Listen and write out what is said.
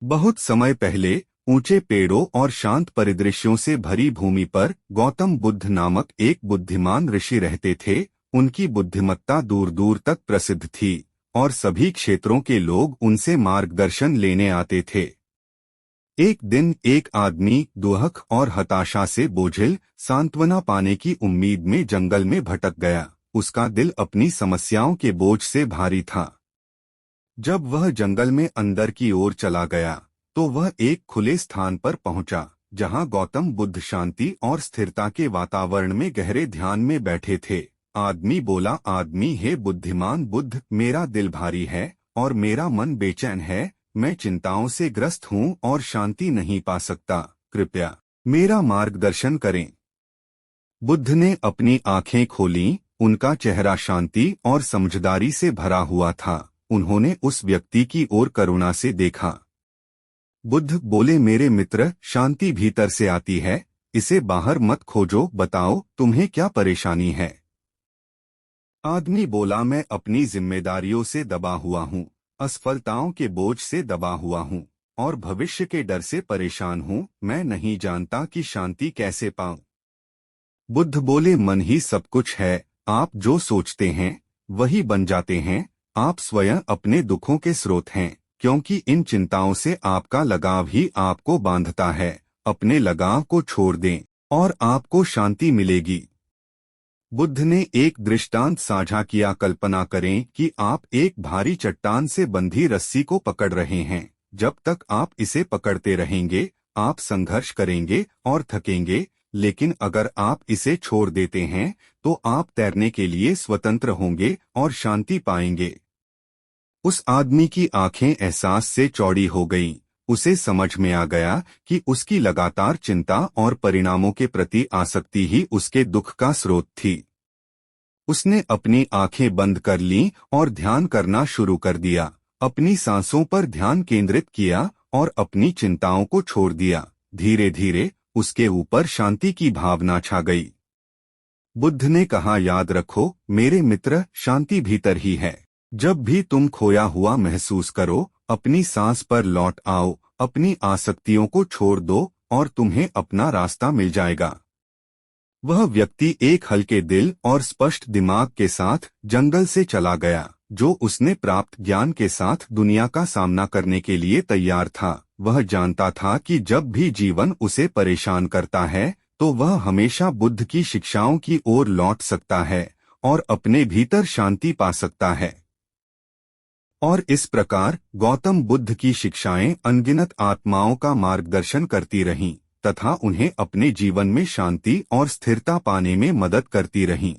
बहुत समय पहले ऊंचे पेड़ों और शांत परिदृश्यों से भरी भूमि पर गौतम बुद्ध नामक एक बुद्धिमान ऋषि रहते थे। उनकी बुद्धिमत्ता दूर दूर तक प्रसिद्ध थी और सभी क्षेत्रों के लोग उनसे मार्गदर्शन लेने आते थे। एक दिन एक आदमी दुहक और हताशा से बोझिल सांत्वना पाने की उम्मीद में जंगल में भटक गया। उसका दिल अपनी समस्याओं के बोझ से भारी था। जब वह जंगल में अंदर की ओर चला गया तो वह एक खुले स्थान पर पहुंचा, जहां गौतम बुद्ध शांति और स्थिरता के वातावरण में गहरे ध्यान में बैठे थे। आदमी बोला, आदमी, हे बुद्धिमान बुद्ध, मेरा दिल भारी है और मेरा मन बेचैन है। मैं चिंताओं से ग्रस्त हूँ और शांति नहीं पा सकता। कृपया मेरा मार्गदर्शन करें। बुद्ध ने अपनी आंखें खोलीं। उनका चेहरा शांति और समझदारी से भरा हुआ था। उन्होंने उस व्यक्ति की ओर करुणा से देखा। बुद्ध बोले, मेरे मित्र, शांति भीतर से आती है, इसे बाहर मत खोजो। बताओ, तुम्हें क्या परेशानी है? आदमी बोला, मैं अपनी जिम्मेदारियों से दबा हुआ हूँ, असफलताओं के बोझ से दबा हुआ हूँ और भविष्य के डर से परेशान हूँ। मैं नहीं जानता कि शांति कैसे पाऊं। बुद्ध बोले, मन ही सब कुछ है। आप जो सोचते हैं वही बन जाते हैं। आप स्वयं अपने दुखों के स्रोत हैं, क्योंकि इन चिंताओं से आपका लगाव ही आपको बांधता है। अपने लगाव को छोड़ दें और आपको शांति मिलेगी। बुद्ध ने एक दृष्टांत साझा किया। कल्पना करें कि आप एक भारी चट्टान से बंधी रस्सी को पकड़ रहे हैं। जब तक आप इसे पकड़ते रहेंगे, आप संघर्ष करेंगे और थकेंगे, लेकिन अगर आप इसे छोड़ देते हैं तो आप तैरने के लिए स्वतंत्र होंगे और शांति पाएंगे। उस आदमी की आंखें एहसास से चौड़ी हो गईं। उसे समझ में आ गया कि उसकी लगातार चिंता और परिणामों के प्रति आसक्ति ही उसके दुख का स्रोत थी। उसने अपनी आंखें बंद कर लीं और ध्यान करना शुरू कर दिया। अपनी सांसों पर ध्यान केंद्रित किया और अपनी चिंताओं को छोड़ दिया। धीरे धीरे उसके ऊपर शांति की भावना छा गई। बुद्ध ने कहा, याद रखो मेरे मित्र, शांति भीतर ही है। जब भी तुम खोया हुआ महसूस करो, अपनी सांस पर लौट आओ, अपनी आसक्तियों को छोड़ दो और तुम्हें अपना रास्ता मिल जाएगा। वह व्यक्ति एक हल्के दिल और स्पष्ट दिमाग के साथ जंगल से चला गया, जो उसने प्राप्त ज्ञान के साथ दुनिया का सामना करने के लिए तैयार था। वह जानता था कि जब भी जीवन उसे परेशान करता है तो वह हमेशा बुद्ध की शिक्षाओं की ओर लौट सकता है और अपने भीतर शांति पा सकता है। और इस प्रकार गौतम बुद्ध की शिक्षाएं अनगिनत आत्माओं का मार्गदर्शन करती रहीं तथा उन्हें अपने जीवन में शांति और स्थिरता पाने में मदद करती रहीं।